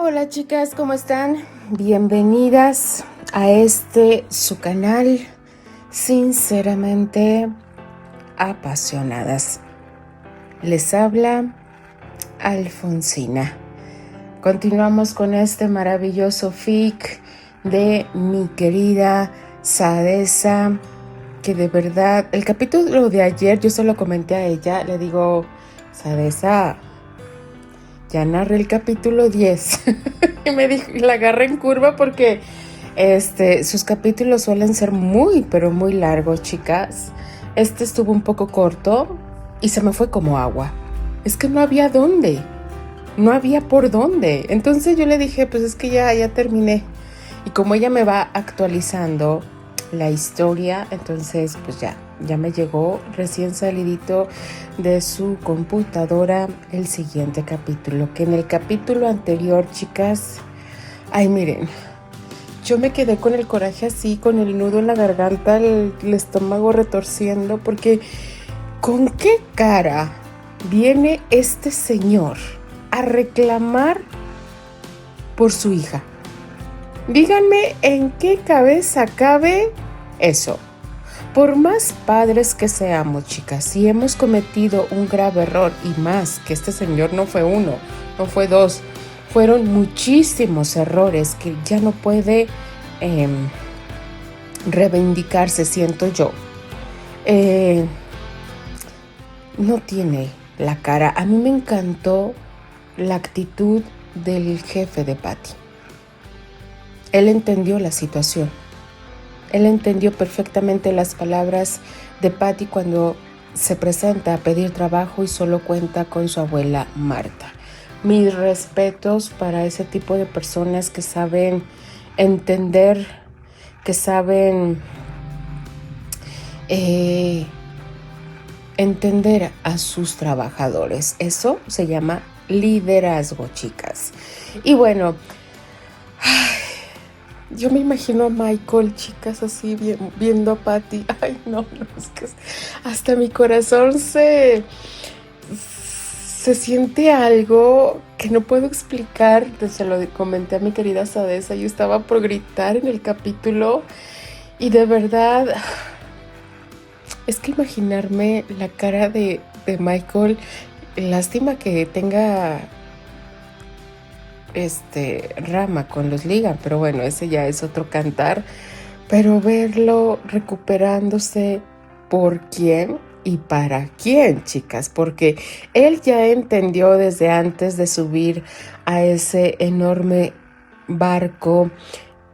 Hola chicas, ¿cómo están? Bienvenidas a su canal Sinceramente Apasionadas. Les habla Alfonsina. Continuamos con este maravilloso fic de mi querida Sadesa, que de verdad, el capítulo de ayer yo se lo comenté a ella, le digo, Sadesa, ya narré el capítulo 10 y me dijo, y la agarré en curva porque sus capítulos suelen ser muy, pero muy largos, chicas. Este estuvo un poco corto y se me fue como agua. Es que no había dónde, no había por dónde. Entonces yo le dije, pues es que ya terminé. Y como ella me va actualizando la historia, entonces pues ya me llegó recién salidito de su computadora el siguiente capítulo, que en el capítulo anterior, chicas, ay miren, yo me quedé con el coraje así, con el nudo en la garganta, el estómago retorciendo, porque ¿con qué cara viene este señor a reclamar por su hija? Díganme en qué cabeza cabe eso. Por más padres que seamos, chicas, si hemos cometido un grave error, y más que este señor no fue uno, no fue dos, fueron muchísimos errores que ya no puede reivindicarse, siento yo. No tiene la cara. A mí me encantó la actitud del jefe de Patty. Él entendió la situación. Él entendió perfectamente las palabras de Patty cuando se presenta a pedir trabajo y solo cuenta con su abuela Marta. Mis respetos para ese tipo de personas que saben entender, que saben entender a sus trabajadores. Eso se llama liderazgo, chicas. Y bueno, yo me imagino a Michael, chicas, así viendo a Patty. Ay, no, es que hasta mi corazón se siente algo que no puedo explicar. Se lo comenté a mi querida Sadesa. Yo estaba por gritar en el capítulo y de verdad, es que imaginarme la cara de Michael, lástima que tenga rama con los Ligan, pero bueno, ese ya es otro cantar. Pero verlo recuperándose, ¿por quién y para quién, chicas? Porque él ya entendió desde antes de subir a ese enorme barco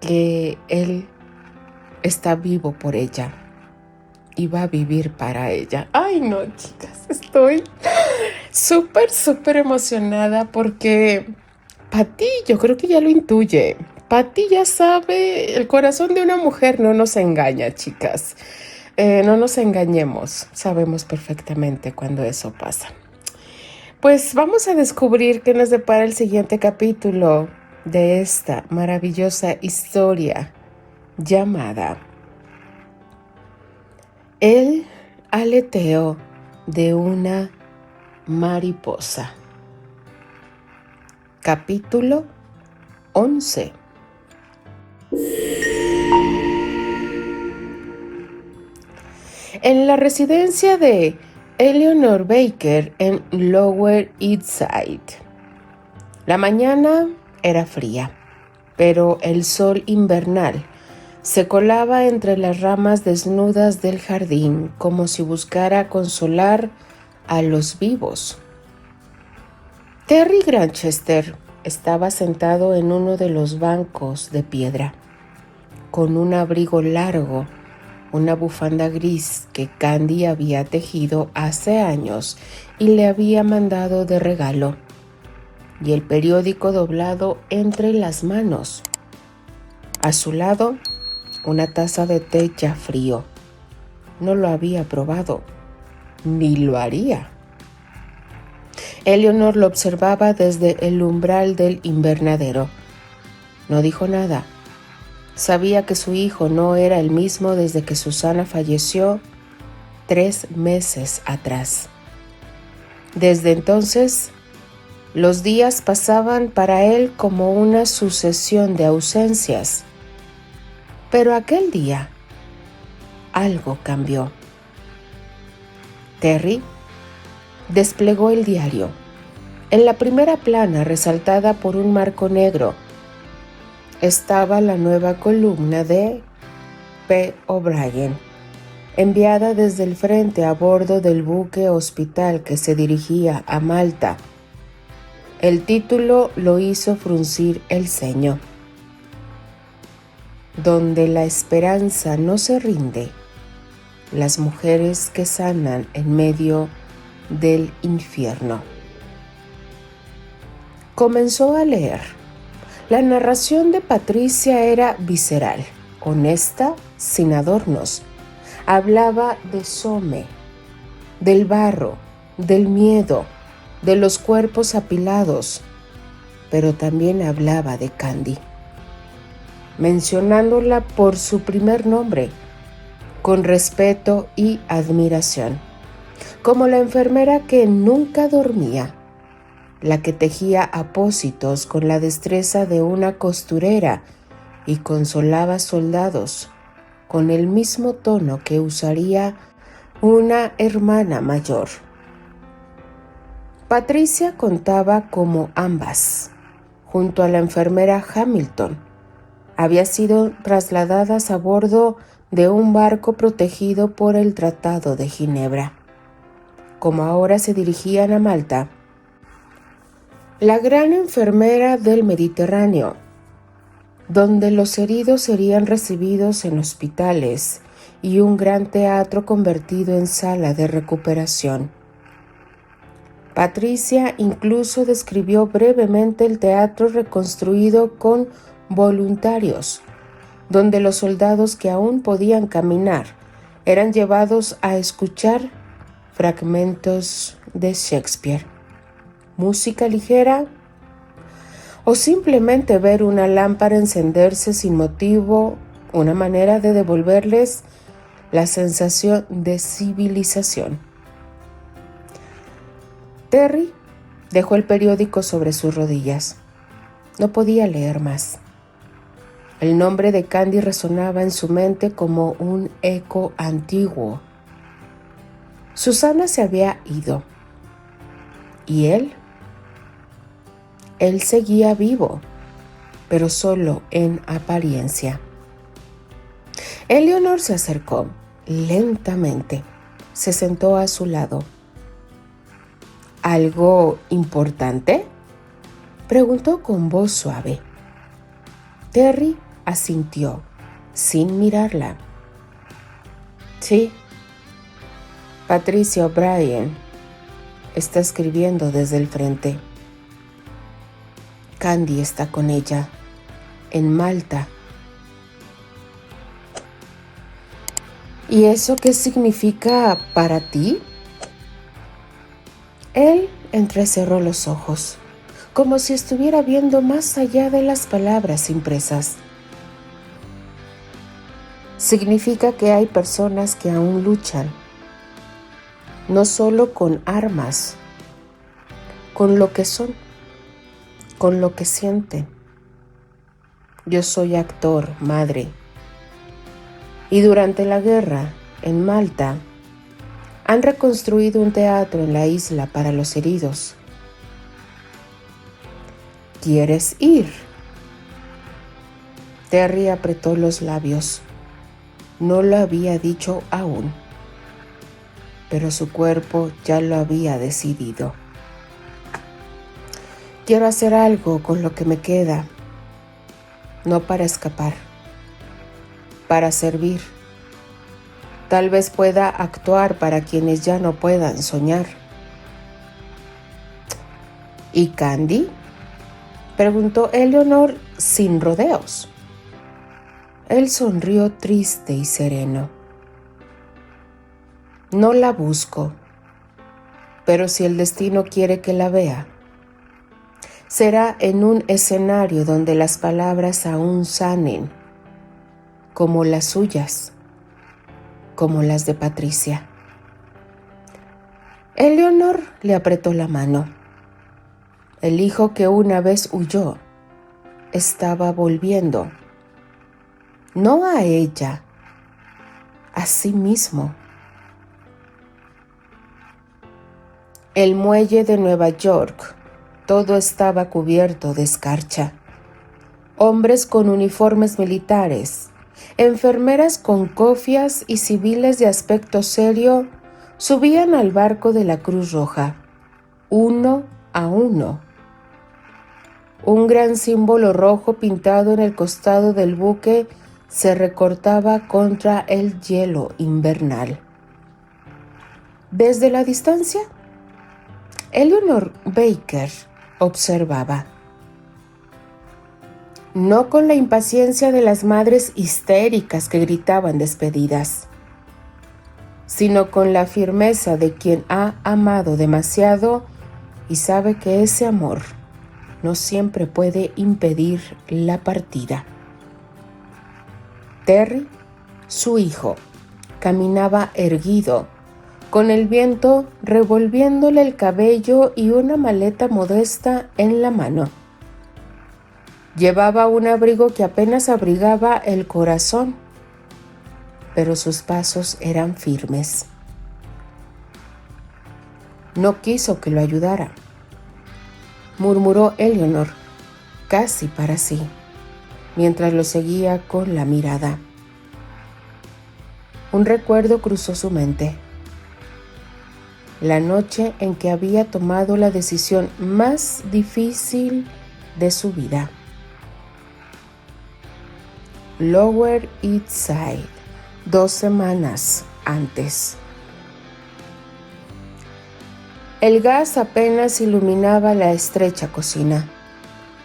que él está vivo por ella y va a vivir para ella. Ay no, chicas, estoy súper emocionada porque Patty, yo creo que ya lo intuye. Patty ya sabe, el corazón de una mujer no nos engaña, chicas. No nos engañemos, sabemos perfectamente cuando eso pasa. Pues vamos a descubrir qué nos depara el siguiente capítulo de esta maravillosa historia llamada El aleteo de una mariposa. Capítulo 11. En la residencia de Eleanor Baker en Lower East Side. La mañana era fría, pero el sol invernal se colaba entre las ramas desnudas del jardín como si buscara consolar a los vivos. Terry Granchester estaba sentado en uno de los bancos de piedra, con un abrigo largo, una bufanda gris que Candy había tejido hace años y le había mandado de regalo, y el periódico doblado entre las manos. A su lado, una taza de té ya frío. No lo había probado, ni lo haría. Eleanor lo observaba desde el umbral del invernadero. No dijo nada. Sabía que su hijo no era el mismo desde que Susana falleció 3 meses atrás. Desde entonces, Los días pasaban para él como una sucesión de ausencias. Pero aquel día, algo cambió. Terry desplegó el diario. En la primera plana, resaltada por un marco negro, estaba la nueva columna de P. O'Brien, enviada desde el frente a bordo del buque hospital que se dirigía a Malta. El título lo hizo fruncir el ceño. Donde la esperanza no se rinde, las mujeres que sanan en medio del infierno. Comenzó a leer. La narración de Patricia era visceral, honesta, sin adornos. Hablaba de Some, del barro, del miedo, de los cuerpos apilados, pero también hablaba de Candy, mencionándola por su primer nombre, con respeto y admiración, como la enfermera que nunca dormía, la que tejía apósitos con la destreza de una costurera y consolaba soldados con el mismo tono que usaría una hermana mayor. Patricia contaba cómo ambas, junto a la enfermera Hamilton, habían sido trasladadas a bordo de un barco protegido por el Tratado de Ginebra. Como ahora se dirigían a Malta, la gran enfermera del Mediterráneo, donde los heridos serían recibidos en hospitales y un gran teatro convertido en sala de recuperación. Patricia incluso describió brevemente el teatro reconstruido con voluntarios, donde los soldados que aún podían caminar eran llevados a escuchar fragmentos de Shakespeare, música ligera o simplemente ver una lámpara encenderse sin motivo, una manera de devolverles la sensación de civilización. Terry dejó el periódico sobre sus rodillas. No podía leer más. El nombre de Candy resonaba en su mente como un eco antiguo. Susana se había ido. ¿Y él? Él seguía vivo, pero solo en apariencia. Eleanor se acercó lentamente. Se sentó a su lado. ¿Algo importante?, preguntó con voz suave. Terry asintió, sin mirarla. Sí, Patricia O'Brien está escribiendo desde el frente. Candy está con ella, en Malta. ¿Y eso qué significa para ti? Él entrecerró los ojos, como si estuviera viendo más allá de las palabras impresas. Significa que hay personas que aún luchan, no solo con armas, con lo que son, con lo que sienten. Yo soy actor, madre, y durante la guerra, en Malta, han reconstruido un teatro en la isla para los heridos. ¿Quieres ir? Terry apretó los labios. No lo había dicho aún, pero su cuerpo ya lo había decidido. Quiero hacer algo con lo que me queda, no para escapar, para servir. Tal vez pueda actuar para quienes ya no puedan soñar. ¿Y Candy?, preguntó Eleanor sin rodeos. Él sonrió triste y sereno. No la busco, pero si el destino quiere que la vea, será en un escenario donde las palabras aún sanen, como las suyas, como las de Patricia. Eleanor le apretó la mano. El hijo que una vez huyó estaba volviendo, no a ella, a sí mismo. El muelle de Nueva York, todo estaba cubierto de escarcha. Hombres con uniformes militares, enfermeras con cofias y civiles de aspecto serio subían al barco de la Cruz Roja, uno a uno. Un gran símbolo rojo pintado en el costado del buque se recortaba contra el hielo invernal. Desde la distancia, Eleanor Baker observaba. No con la impaciencia de las madres histéricas que gritaban despedidas, sino con la firmeza de quien ha amado demasiado y sabe que ese amor no siempre puede impedir la partida. Terry, su hijo, caminaba erguido, con el viento revolviéndole el cabello y una maleta modesta en la mano. Llevaba un abrigo que apenas abrigaba el corazón, pero sus pasos eran firmes. No quiso que lo ayudara, murmuró Eleanor, casi para sí, mientras lo seguía con la mirada. Un recuerdo cruzó su mente. La noche en que había tomado la decisión más difícil de su vida. Lower East Side, 2 semanas antes. El gas apenas iluminaba la estrecha cocina.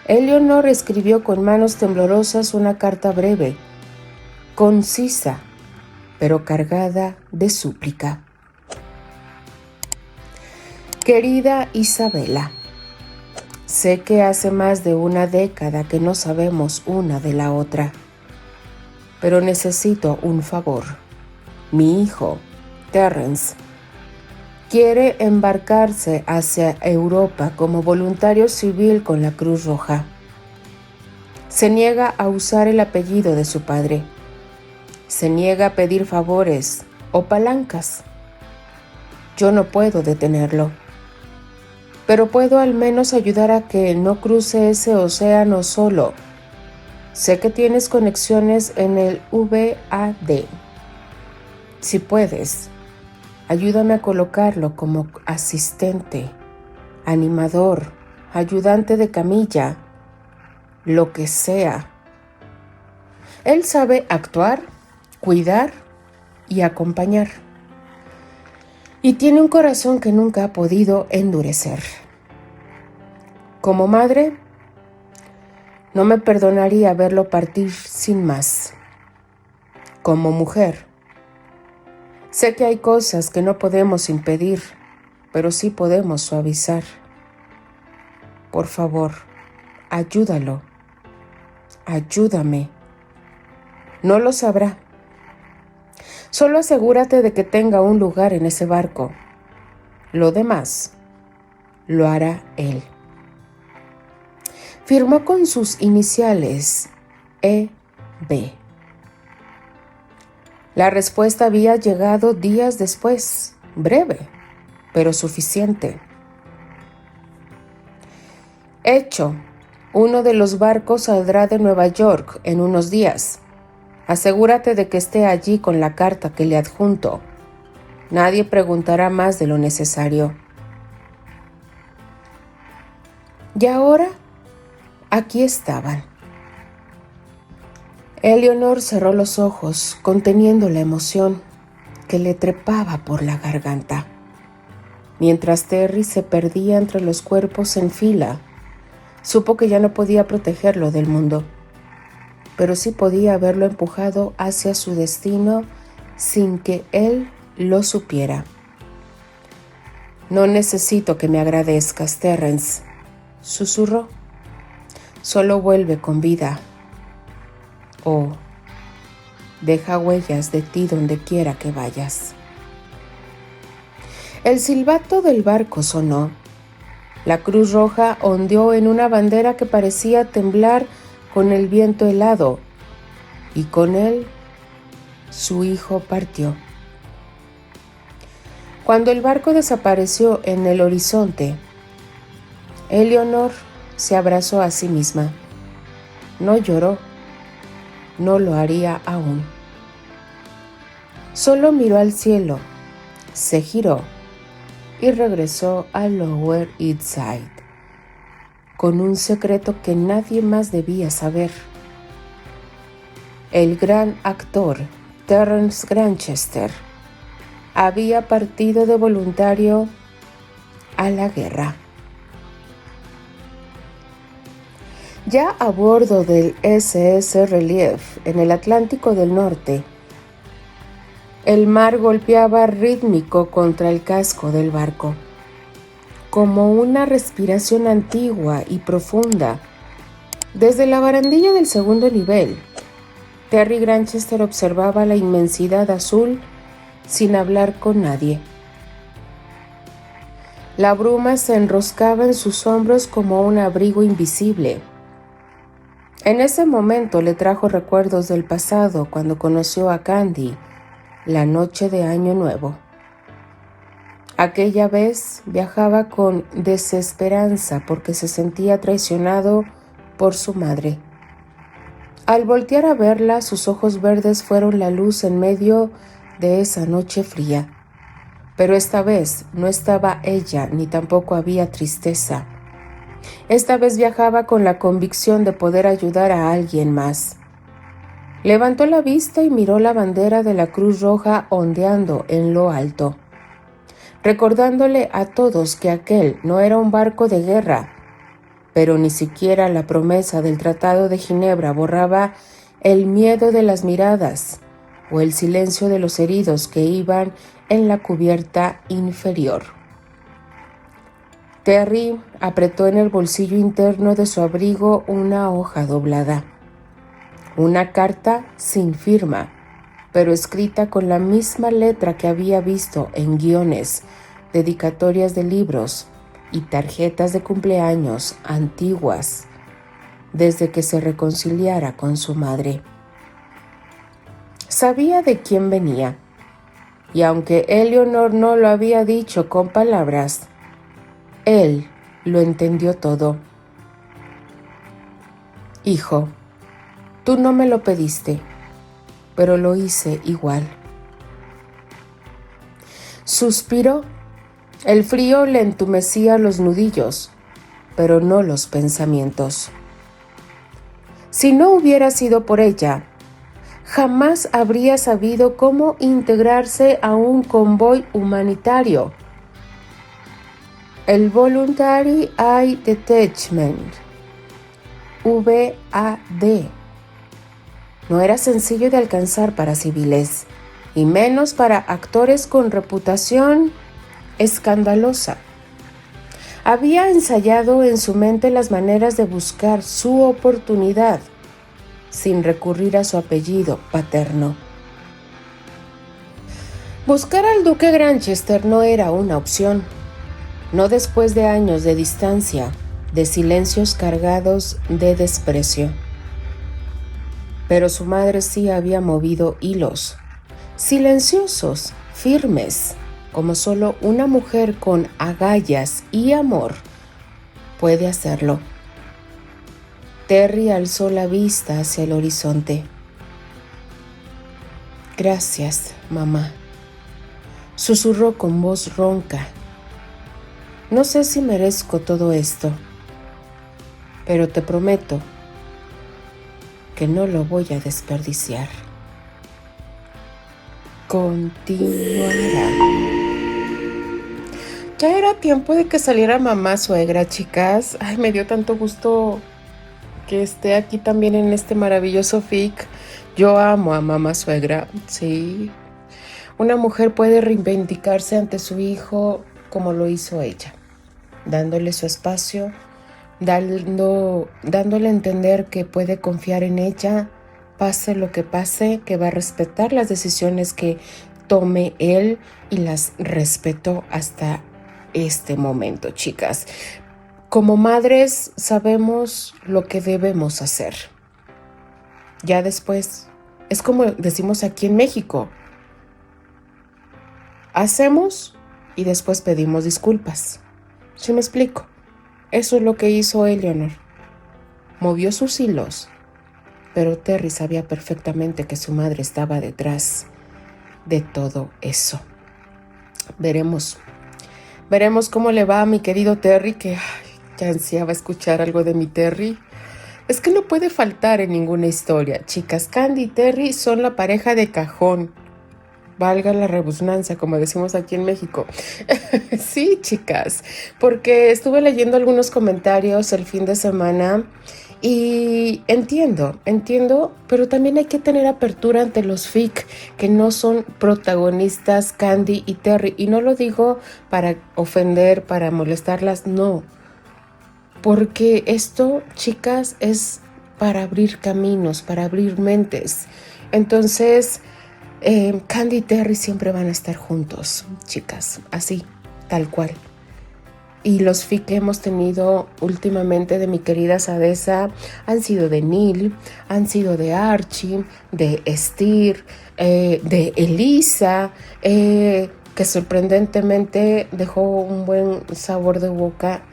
Eleanor escribió con manos temblorosas una carta breve, concisa, pero cargada de súplica. Querida Isabela, sé que hace más de una década que no sabemos una de la otra, pero necesito un favor. Mi hijo, Terrence, quiere embarcarse hacia Europa como voluntario civil con la Cruz Roja. Se niega a usar el apellido de su padre. Se niega a pedir favores o palancas. Yo no puedo detenerlo, pero puedo al menos ayudar a que no cruce ese océano solo. Sé que tienes conexiones en el VAD. Si puedes, ayúdame a colocarlo como asistente, animador, ayudante de camilla, lo que sea. Él sabe actuar, cuidar y acompañar. Y tiene un corazón que nunca ha podido endurecer. Como madre, no me perdonaría verlo partir sin más. Como mujer, sé que hay cosas que no podemos impedir, pero sí podemos suavizar. Por favor, ayúdalo. Ayúdame. No lo sabrá. Solo asegúrate de que tenga un lugar en ese barco. Lo demás lo hará él. Firmó con sus iniciales EB. La respuesta había llegado días después, breve, pero suficiente. Hecho, uno de los barcos saldrá de Nueva York en unos días. Asegúrate de que esté allí con la carta que le adjunto. Nadie preguntará más de lo necesario. Y ahora, aquí estaban. Eleanor cerró los ojos, conteniendo la emoción que le trepaba por la garganta, mientras Terry se perdía entre los cuerpos en fila. Supo que ya no podía protegerlo del mundo, pero sí podía haberlo empujado hacia su destino sin que él lo supiera. No necesito que me agradezcas, Terrence, susurró. Solo vuelve con vida. O deja huellas de ti donde quiera que vayas. El silbato del barco sonó. La Cruz Roja ondeó en una bandera que parecía temblar con el viento helado, y con él su hijo partió. Cuando el barco desapareció en el horizonte, Eleanor se abrazó a sí misma. No lloró, no lo haría aún. Solo miró al cielo, se giró y regresó a Lower East Side, con un secreto que nadie más debía saber. El gran actor Terence Granchester había partido de voluntario a la guerra. Ya a bordo del SS Relief en el Atlántico del Norte, el mar golpeaba rítmico contra el casco del barco, como una respiración antigua y profunda. Desde la barandilla del segundo nivel, Terry Granchester observaba la inmensidad azul sin hablar con nadie. La bruma se enroscaba en sus hombros como un abrigo invisible. En ese momento le trajo recuerdos del pasado cuando conoció a Candy la noche de Año Nuevo. Aquella vez viajaba con desesperanza porque se sentía traicionado por su madre. Al voltear a verla, sus ojos verdes fueron la luz en medio de esa noche fría. Pero esta vez no estaba ella, ni tampoco había tristeza. Esta vez viajaba con la convicción de poder ayudar a alguien más. Levantó la vista y miró la bandera de la Cruz Roja ondeando en lo alto, recordándole a todos que aquel no era un barco de guerra, pero ni siquiera la promesa del Tratado de Ginebra borraba el miedo de las miradas o el silencio de los heridos que iban en la cubierta inferior. Terry apretó en el bolsillo interno de su abrigo una hoja doblada. Una carta sin firma, pero escrita con la misma letra que había visto en guiones, dedicatorias de libros y tarjetas de cumpleaños antiguas, desde que se reconciliara con su madre. Sabía de quién venía, y aunque Eleanor no lo había dicho con palabras, él lo entendió todo. Hijo, tú no me lo pediste, pero lo hice igual. Suspiró. El frío le entumecía los nudillos, pero no los pensamientos. Si no hubiera sido por ella, jamás habría sabido cómo integrarse a un convoy humanitario. El Voluntary Aid Detachment, VAD, no era sencillo de alcanzar para civiles, y menos para actores con reputación escandalosa. Había ensayado en su mente las maneras de buscar su oportunidad, sin recurrir a su apellido paterno. Buscar al duque Granchester no era una opción, no después de años de distancia, de silencios cargados de desprecio. Pero su madre sí había movido hilos, silenciosos, firmes, como solo una mujer con agallas y amor puede hacerlo. Terry alzó la vista hacia el horizonte. Gracias, mamá, susurró con voz ronca. No sé si merezco todo esto, pero te prometo que no lo voy a desperdiciar. Continuará. Ya era tiempo de que saliera Mamá Suegra, chicas. Ay, me dio tanto gusto que esté aquí también en este maravilloso fic. Yo amo a Mamá Suegra, sí. Una mujer puede reivindicarse ante su hijo como lo hizo ella, dándole su espacio, dándole a entender que puede confiar en ella, pase lo que pase, que va a respetar las decisiones que tome él, y las respetó hasta este momento, chicas. Como madres sabemos lo que debemos hacer. Ya después, es como decimos aquí en México, hacemos y después pedimos disculpas. ¿Sí me explico? Eso es lo que hizo Eleanor. Movió sus hilos, pero Terry sabía perfectamente que su madre estaba detrás de todo eso. Veremos cómo le va a mi querido Terry, que ya ansiaba escuchar algo de mi Terry. Es que no puede faltar en ninguna historia, chicas. Candy y Terry son la pareja de cajón. Valga la redundancia, como decimos aquí en México. Sí, chicas, porque estuve leyendo algunos comentarios el fin de semana y entiendo, pero también hay que tener apertura ante los fic que no son protagonistas Candy y Terry. Y no lo digo para ofender, para molestarlas, no. Porque esto, chicas, es para abrir caminos, para abrir mentes. Entonces, Candy y Terry siempre van a estar juntos, chicas, así, tal cual. Y los fic que hemos tenido últimamente de mi querida Sadessa han sido de Neil, han sido de Archie, de Esther, de Elisa, que sorprendentemente dejó un buen sabor de boca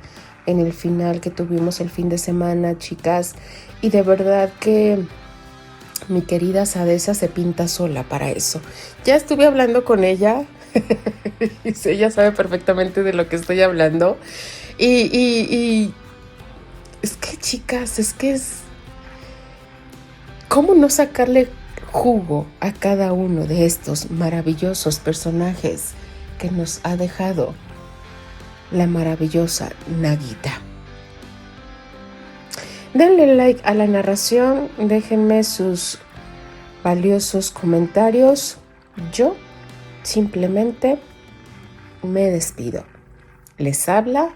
en el final que tuvimos el fin de semana, chicas. Y de verdad que mi querida Sadessa se pinta sola para eso. Ya estuve hablando con ella. Ella sabe perfectamente de lo que estoy hablando. Y es que, chicas, ¿cómo no sacarle jugo a cada uno de estos maravillosos personajes que nos ha dejado la maravillosa Nagita? Denle like a la narración, déjenme sus valiosos comentarios. Yo simplemente me despido. Les habla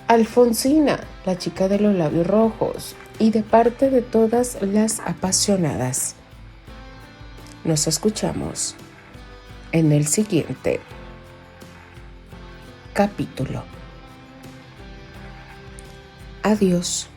Alfonsina, la chica de los labios rojos, y de parte de todas las apasionadas. Nos escuchamos en el siguiente capítulo. Adiós.